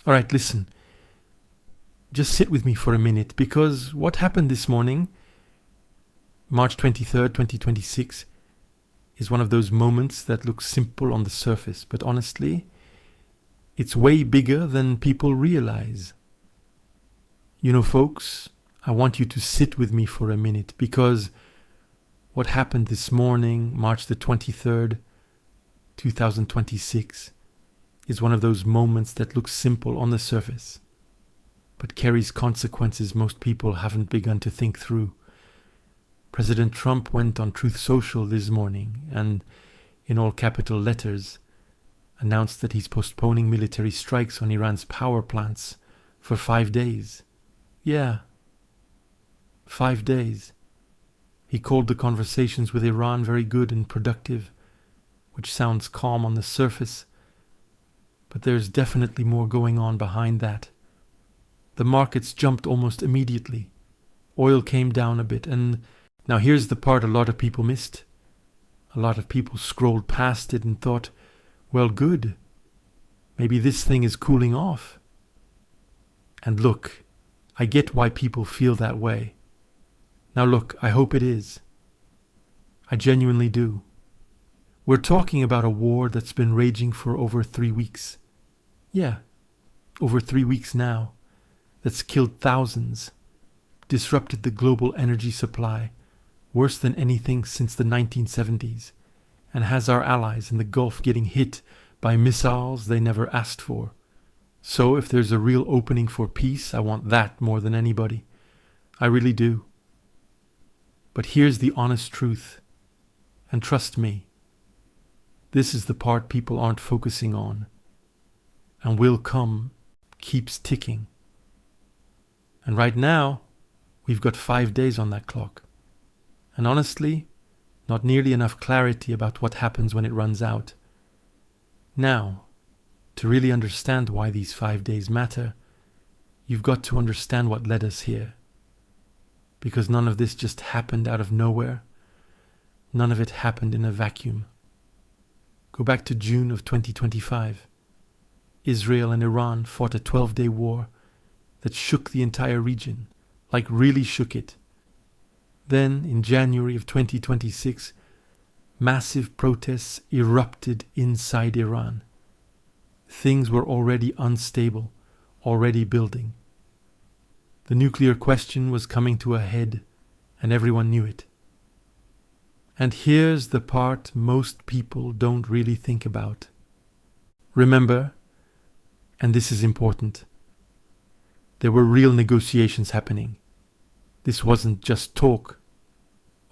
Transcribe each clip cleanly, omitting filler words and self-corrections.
All right, listen. Just sit with me for a minute, because what happened this morning, March 23rd, 2026, is one of those moments that look simple on the surface, but honestly, it's way bigger than people realize. You know, folks, I want you to sit with me for a minute, because what happened this morning, March the 23rd, 2026, is one of those moments that looks simple on the surface, but carries consequences most people haven't begun to think through. President Trump went on Truth Social this morning and, in all capital letters, announced that he's postponing military strikes on Iran's power plants for 5 days. Yeah, 5 days. He called the conversations with Iran very good and productive, which sounds calm on the surface, but there's definitely more going on behind that. The markets jumped almost immediately. Oil came down a bit, and now here's the part a lot of people missed. A lot of people scrolled past it and thought, well, good. Maybe this thing is cooling off. And look, I get why people feel that way. Now look, I hope it is. I genuinely do. We're talking about a war that's been raging for over 3 weeks. Yeah, over 3 weeks now. That's killed thousands, disrupted the global energy supply, worse than anything since the 1970s, and has our allies in the Gulf getting hit by missiles they never asked for. So if there's a real opening for peace, I want that more than anybody. I really do. But here's the honest truth, and trust me, this is the part people aren't focusing on, and will come, keeps ticking. And right now, we've got 5 days on that clock. And honestly, not nearly enough clarity about what happens when it runs out. Now, to really understand why these 5 days matter, you've got to understand what led us here. Because none of this just happened out of nowhere. None of it happened in a vacuum. Go back to June of 2025. Israel and Iran fought a 12-day war that shook the entire region, like really shook it. Then, in January of 2026, massive protests erupted inside Iran. Things were already unstable, already building. The nuclear question was coming to a head, and everyone knew it. And here's the part most people don't really think about. Remember, and this is important, there were real negotiations happening. This wasn't just talk.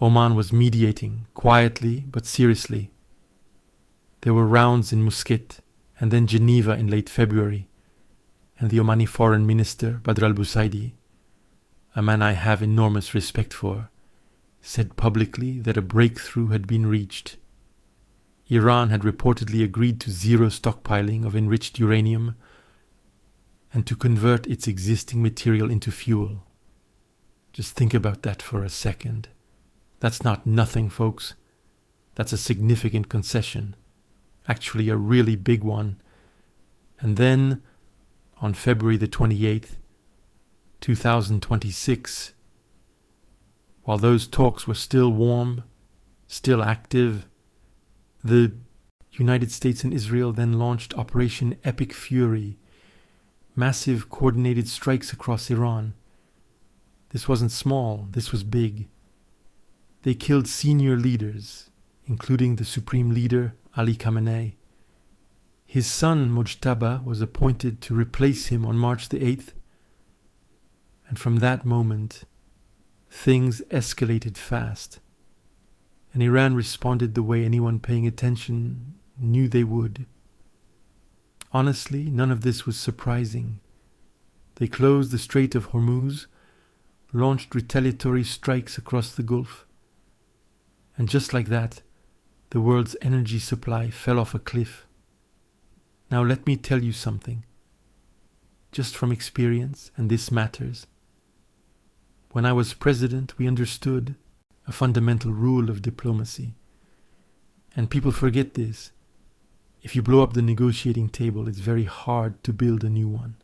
Oman was mediating, quietly but seriously. There were rounds in Muscat and then Geneva in late February, and the Omani foreign minister, Badr al-Busaidi, a man I have enormous respect for, said publicly that a breakthrough had been reached. Iran had reportedly agreed to zero stockpiling of enriched uranium and to convert its existing material into fuel. Just think about that for a second. That's not nothing, folks. That's a significant concession. Actually, a really big one. And then, on February the 28th, 2026, while those talks were still warm, still active, the United States and Israel then launched Operation Epic Fury, massive coordinated strikes across Iran. This wasn't small, this was big. They killed senior leaders, including the supreme leader, Ali Khamenei. His son, Mojtaba, was appointed to replace him on March the 8th. And from that moment, things escalated fast. And Iran responded the way anyone paying attention knew they would. Honestly, none of this was surprising. They closed the Strait of Hormuz, launched retaliatory strikes across the Gulf. And just like that, the world's energy supply fell off a cliff. Now let me tell you something. Just from experience, and this matters. When I was president, we understood a fundamental rule of diplomacy. And people forget this. If you blow up the negotiating table, it's very hard to build a new one.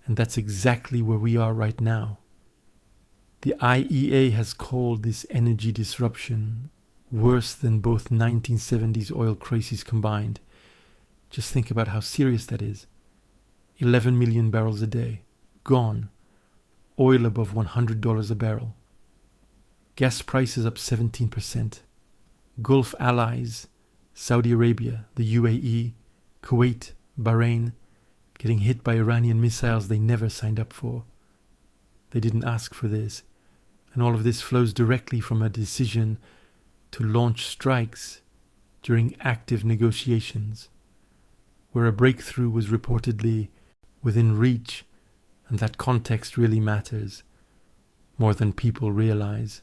And that's exactly where we are right now. The IEA has called this energy disruption worse than both 1970s oil crises combined. Just think about how serious that is. 11 million barrels a day, gone. Oil above $100 a barrel. Gas prices up 17%. Gulf allies, Saudi Arabia, the UAE, Kuwait, Bahrain, getting hit by Iranian missiles they never signed up for. They didn't ask for this. And all of this flows directly from a decision to launch strikes during active negotiations, where a breakthrough was reportedly within reach, and that context really matters more than people realize.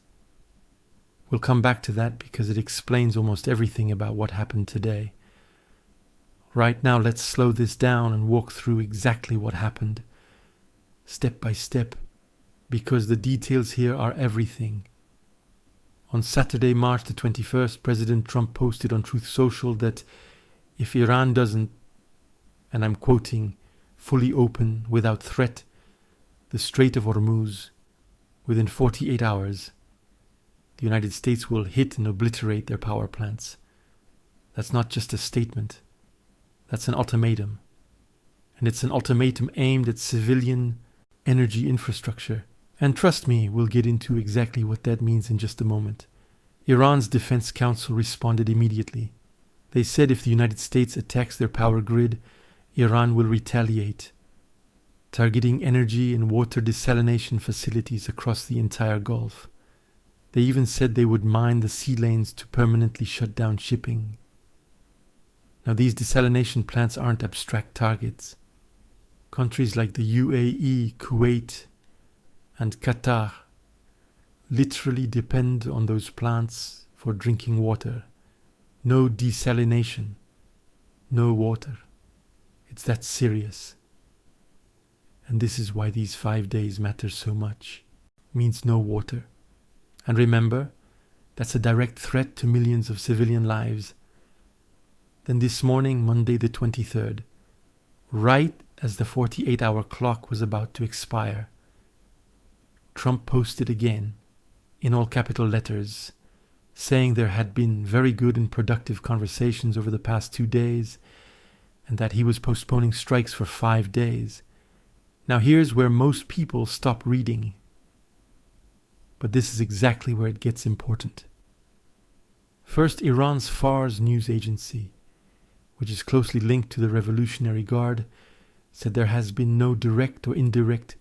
We'll come back to that because it explains almost everything about what happened today. Right now, let's slow this down and walk through exactly what happened, step by step, because the details here are everything. On Saturday, March the 21st, President Trump posted on Truth Social that if Iran doesn't, and I'm quoting, fully open without threat the Strait of Hormuz within 48 hours, the United States will hit and obliterate their power plants. That's not just a statement. That's an ultimatum. And it's an ultimatum aimed at civilian energy infrastructure. And trust me, we'll get into exactly what that means in just a moment. Iran's Defense Council responded immediately. They said if the United States attacks their power grid, Iran will retaliate, targeting energy and water desalination facilities across the entire Gulf. They even said they would mine the sea lanes to permanently shut down shipping. Now, these desalination plants aren't abstract targets. Countries like the UAE, Kuwait, and Qatar literally depend on those plants for drinking water. No desalination, no water. It's that serious. And this is why these 5 days matter so much. Means no water. And remember, that's a direct threat to millions of civilian lives. Then this morning, Monday the 23rd, right as the 48-hour clock was about to expire, Trump posted again, in all capital letters, saying there had been very good and productive conversations over the past 2 days, and that he was postponing strikes for 5 days. Now here's where most people stop reading. But this is exactly where it gets important. First, Iran's Fars news agency, which is closely linked to the Revolutionary Guard, said there has been no direct or indirect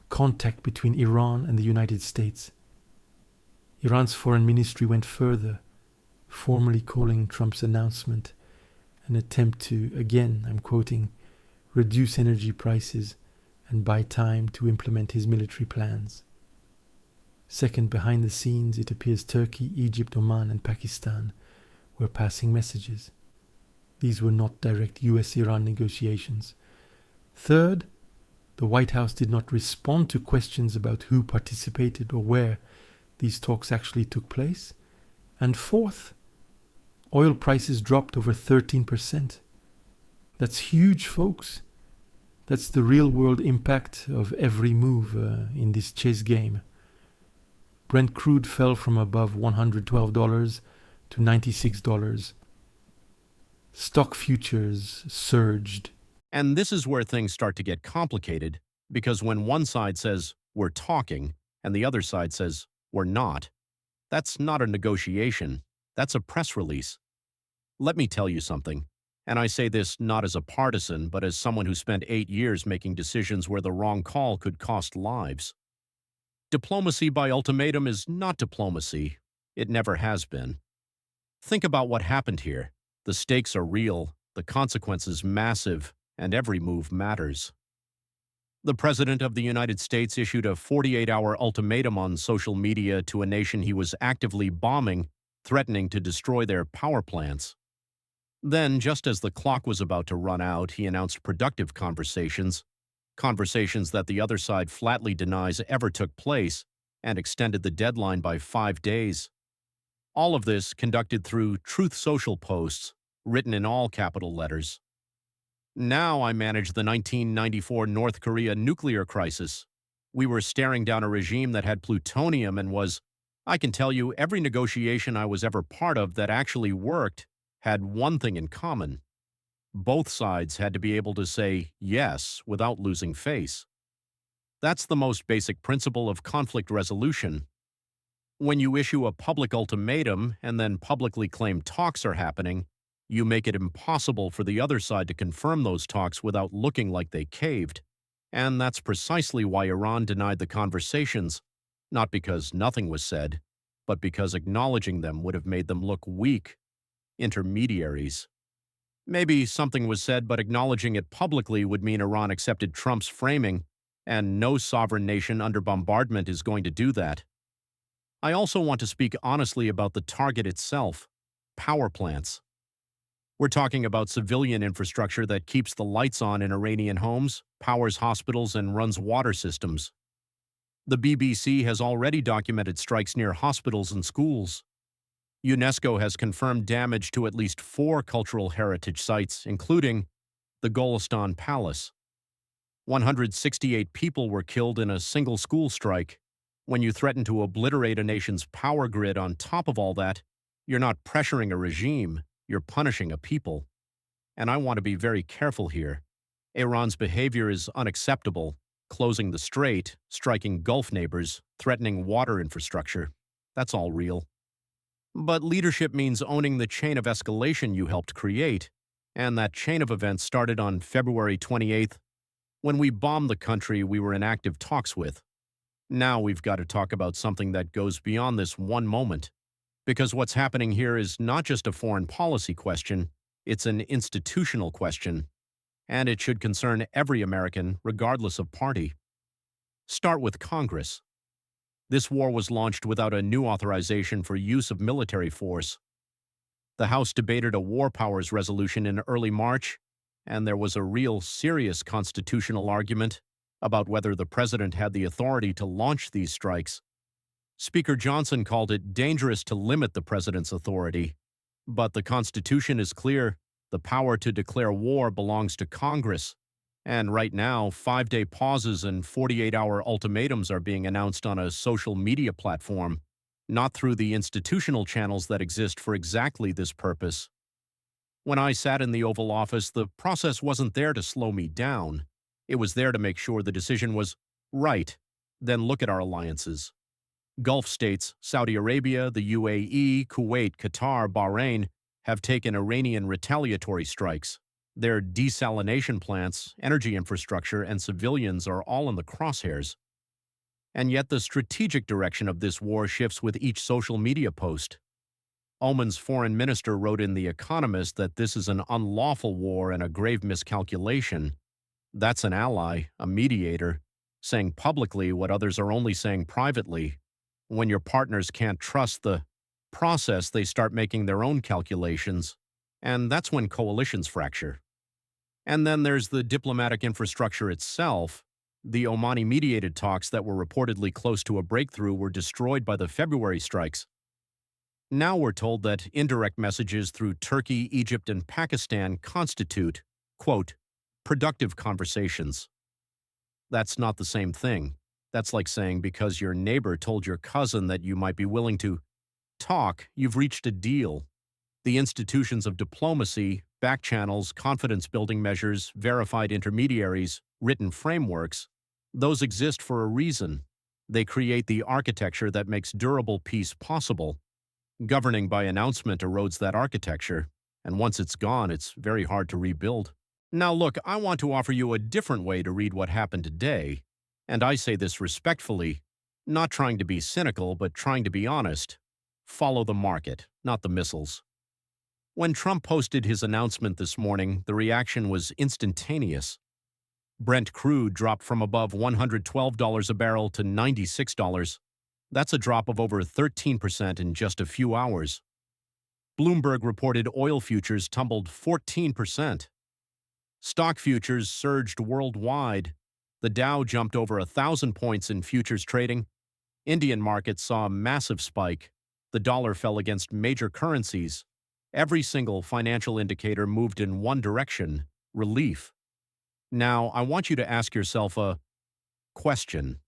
contact between Iran and the United States. Iran's foreign ministry went further, formally calling Trump's announcement an attempt to, again, I'm quoting, reduce energy prices and buy time to implement his military plans. Second, behind the scenes, it appears Turkey, Egypt, Oman, and Pakistan were passing messages. These were not direct US-Iran negotiations. Third, the White House did not respond to questions about who participated or where these talks actually took place. And fourth, oil prices dropped over 13%. That's huge, folks. That's the real-world impact of every move in this chess game. Brent crude fell from above $112 to $96. Stock futures surged. And this is where things start to get complicated, because when one side says, we're talking, and the other side says, we're not, that's not a negotiation, that's a press release. Let me tell you something, and I say this not as a partisan, but as someone who spent 8 years making decisions where the wrong call could cost lives. Diplomacy by ultimatum is not diplomacy. It never has been. Think about what happened here. The stakes are real, the consequences massive, and every move matters. The President of the United States issued a 48-hour ultimatum on social media to a nation he was actively bombing, threatening to destroy their power plants. Then, just as the clock was about to run out, he announced productive conversations that the other side flatly denies ever took place, and extended the deadline by 5 days. All of this conducted through Truth Social posts, written in all capital letters. Now I manage the 1994 North Korea nuclear crisis. We were staring down a regime that had plutonium and was, I can tell you, every negotiation I was ever part of that actually worked had one thing in common. Both sides had to be able to say yes without losing face. That's the most basic principle of conflict resolution. When you issue a public ultimatum and then publicly claim talks are happening, you make it impossible for the other side to confirm those talks without looking like they caved. And that's precisely why Iran denied the conversations, not because nothing was said, but because acknowledging them would have made them look weak intermediaries. Maybe something was said, but acknowledging it publicly would mean Iran accepted Trump's framing, and no sovereign nation under bombardment is going to do that. I also want to speak honestly about the target itself: power plants. We're talking about civilian infrastructure that keeps the lights on in Iranian homes, powers hospitals, and runs water systems. The BBC has already documented strikes near hospitals and schools. UNESCO has confirmed damage to at least 4 cultural heritage sites, including the Golestan Palace. 168 people were killed in a single school strike. When you threaten to obliterate a nation's power grid on top of all that, you're not pressuring a regime, you're punishing a people. And I want to be very careful here. Iran's behavior is unacceptable: closing the strait, striking Gulf neighbors, threatening water infrastructure. That's all real. But leadership means owning the chain of escalation you helped create, and that chain of events started on February 28th, when we bombed the country we were in active talks with. Now we've got to talk about something that goes beyond this one moment, because what's happening here is not just a foreign policy question, it's an institutional question, and it should concern every American, regardless of party. Start with Congress. This war was launched without a new authorization for use of military force. The House debated a war powers resolution in early March, and there was a real serious constitutional argument about whether the president had the authority to launch these strikes. Speaker Johnson called it dangerous to limit the president's authority, but the Constitution is clear: the power to declare war belongs to Congress. And right now, 5-day pauses and 48-hour ultimatums are being announced on a social media platform, not through the institutional channels that exist for exactly this purpose. When I sat in the Oval Office, the process wasn't there to slow me down. It was there to make sure the decision was right. Then look at our alliances. Gulf states, Saudi Arabia, the UAE, Kuwait, Qatar, Bahrain, have taken Iranian retaliatory strikes. Their desalination plants, energy infrastructure, and civilians are all in the crosshairs. And yet the strategic direction of this war shifts with each social media post. Oman's foreign minister wrote in The Economist that this is an unlawful war and a grave miscalculation. That's an ally, a mediator, saying publicly what others are only saying privately. When your partners can't trust the process, they start making their own calculations, and that's when coalitions fracture. And then there's the diplomatic infrastructure itself. The Omani-mediated talks that were reportedly close to a breakthrough were destroyed by the February strikes. Now we're told that indirect messages through Turkey, Egypt, and Pakistan constitute, quote, productive conversations. That's not the same thing. That's like saying because your neighbor told your cousin that you might be willing to talk, you've reached a deal. The institutions of diplomacy, back channels, confidence-building measures, verified intermediaries, written frameworks, those exist for a reason. They create the architecture that makes durable peace possible. Governing by announcement erodes that architecture, and once it's gone, it's very hard to rebuild. Now look, I want to offer you a different way to read what happened today, and I say this respectfully, not trying to be cynical, but trying to be honest. Follow the market, not the missiles. When Trump posted his announcement this morning, the reaction was instantaneous. Brent crude dropped from above $112 a barrel to $96. That's a drop of over 13% in just a few hours. Bloomberg reported oil futures tumbled 14%. Stock futures surged worldwide. The Dow jumped over 1,000 points in futures trading. Indian markets saw a massive spike. The dollar fell against major currencies. Every single financial indicator moved in one direction, relief. Now, I want you to ask yourself a question.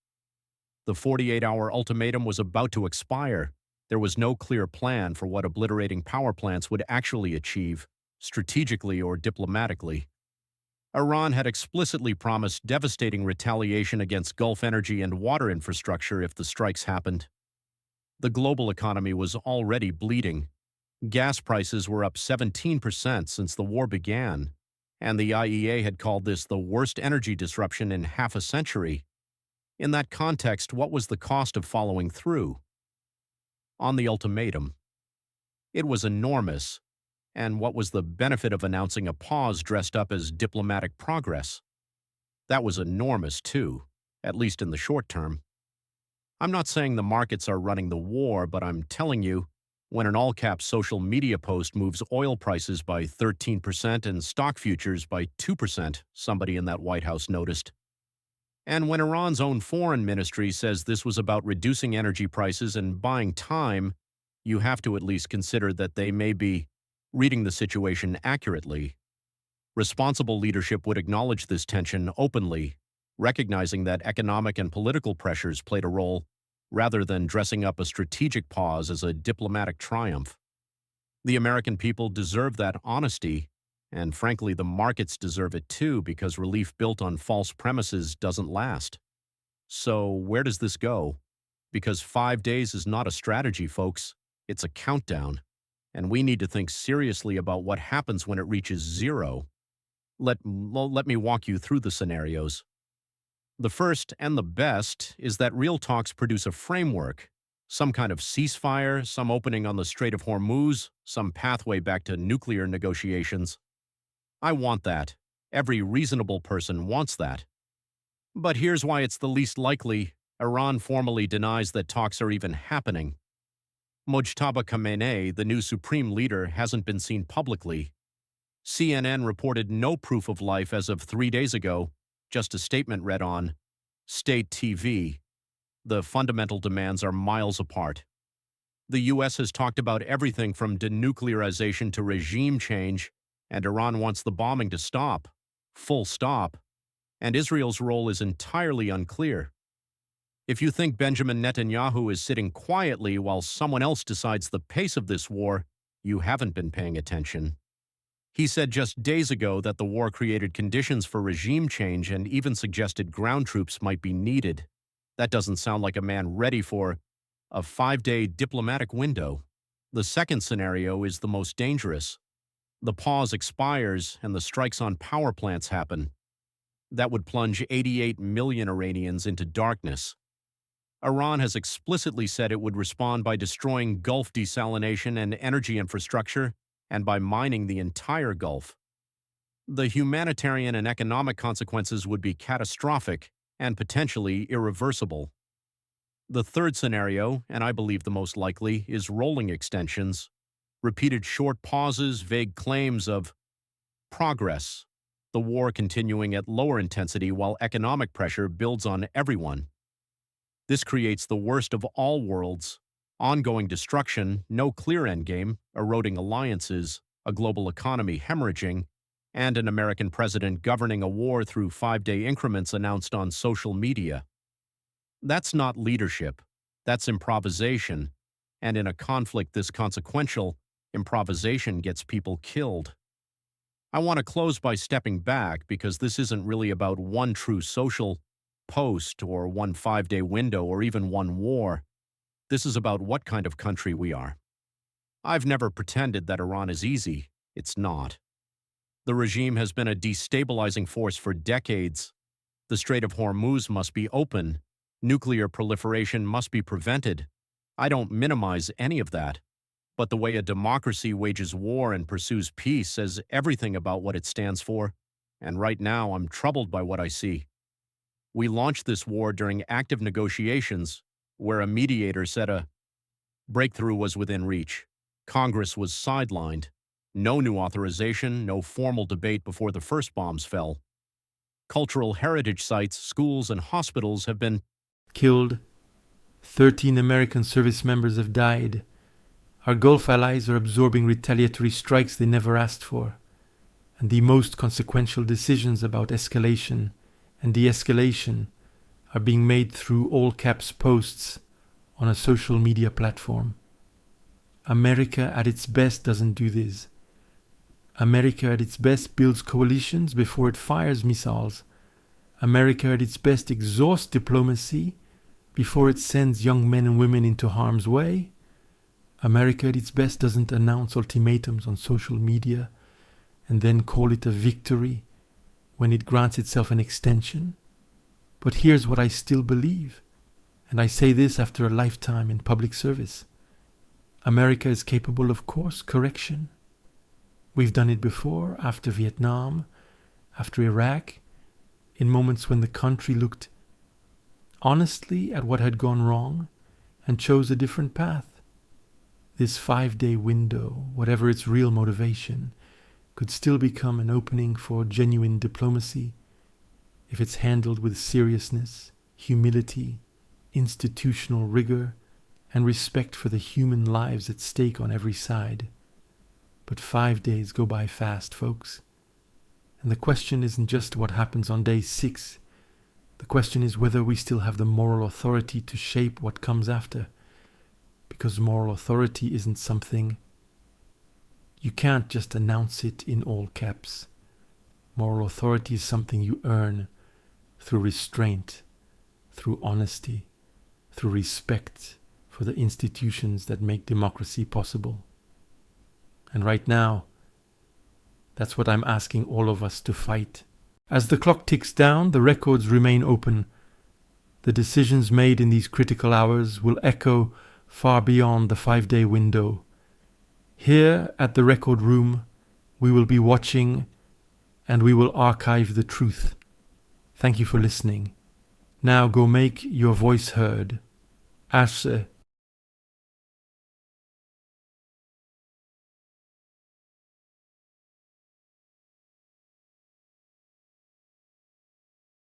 The 48-hour ultimatum was about to expire. There was no clear plan for what obliterating power plants would actually achieve, strategically or diplomatically. Iran had explicitly promised devastating retaliation against Gulf energy and water infrastructure if the strikes happened. The global economy was already bleeding. Gas prices were up 17% since the war began, and the IEA had called this the worst energy disruption in half a century. In that context, what was the cost of following through on the ultimatum? It was enormous. And what was the benefit of announcing a pause dressed up as diplomatic progress? That was enormous too, at least in the short term. I'm not saying the markets are running the war, but I'm telling you, when an all-cap social media post moves oil prices by 13% and stock futures by 2%, somebody in that White House noticed. And when Iran's own foreign ministry says this was about reducing energy prices and buying time, you have to at least consider that they may be reading the situation accurately. Responsible leadership would acknowledge this tension openly, recognizing that economic and political pressures played a role, rather than dressing up a strategic pause as a diplomatic triumph. The American people deserve that honesty, and frankly, the markets deserve it too, because relief built on false premises doesn't last. So, where does this go? Because 5 days is not a strategy, folks. It's a countdown. And we need to think seriously about what happens when it reaches zero. Let me walk you through the scenarios. The first, and the best, is that real talks produce a framework, some kind of ceasefire, some opening on the Strait of Hormuz, some pathway back to nuclear negotiations. I want that. Every reasonable person wants that. But here's why it's the least likely. Iran formally denies that talks are even happening. Mojtaba Khamenei, the new supreme leader, hasn't been seen publicly. CNN reported no proof of life as of 3 days ago, just a statement read on State TV. The fundamental demands are miles apart. The U.S. has talked about everything from denuclearization to regime change, and Iran wants the bombing to stop. Full stop. And Israel's role is entirely unclear. If you think Benjamin Netanyahu is sitting quietly while someone else decides the pace of this war, you haven't been paying attention. He said just days ago that the war created conditions for regime change and even suggested ground troops might be needed. That doesn't sound like a man ready for a 5-day diplomatic window. The second scenario is the most dangerous. The pause expires and the strikes on power plants happen. That would plunge 88 million Iranians into darkness. Iran has explicitly said it would respond by destroying Gulf desalination and energy infrastructure and by mining the entire Gulf. The humanitarian and economic consequences would be catastrophic and potentially irreversible. The third scenario, and I believe the most likely, is rolling extensions, repeated short pauses, vague claims of progress, the war continuing at lower intensity while economic pressure builds on everyone. This creates the worst of all worlds: ongoing destruction, no clear endgame, eroding alliances, a global economy hemorrhaging, and an American president governing a war through 5-day increments announced on social media. That's not leadership. That's improvisation. And in a conflict this consequential, improvisation gets people killed. I want to close by stepping back because this isn't really about one true social post or one 5-day window or even one war. This is about what kind of country we are. I've never pretended that Iran is easy. It's not. The regime has been a destabilizing force for decades. The Strait of Hormuz must be open. Nuclear proliferation must be prevented. I don't minimize any of that. But the way a democracy wages war and pursues peace says everything about what it stands for. And right now, I'm troubled by what I see. We launched this war during active negotiations, where a mediator said a breakthrough was within reach. Congress was sidelined. No new authorization, no formal debate before the first bombs fell. Cultural heritage sites, schools, and hospitals have been killed. 13 American service members have died. Our Gulf allies are absorbing retaliatory strikes they never asked for. And the most consequential decisions about escalation and de-escalation are being made through all caps posts on a social media platform. America at its best doesn't do this. America at its best builds coalitions before it fires missiles. America at its best exhausts diplomacy before it sends young men and women into harm's way. America at its best doesn't announce ultimatums on social media and then call it a victory when it grants itself an extension. But here's what I still believe, and I say this after a lifetime in public service. America is capable of course correction. We've done it before, after Vietnam, after Iraq, in moments when the country looked honestly at what had gone wrong and chose a different path. This 5-day window, whatever its real motivation, could still become an opening for genuine diplomacy if it's handled with seriousness, humility, institutional rigor, and respect for the human lives at stake on every side. But 5 days go by fast, folks. And the question isn't just what happens on day 6. The question is whether we still have the moral authority to shape what comes after. Because moral authority isn't something you can't just announce it in all caps. Moral authority is something you earn through restraint, through honesty, through respect for the institutions that make democracy possible. And right now, that's what I'm asking all of us to fight. As the clock ticks down, the records remain open. The decisions made in these critical hours will echo far beyond the 5-day window. Here at the record room, we will be watching and we will archive the truth. Thank you for listening. Now go make your voice heard. Ashe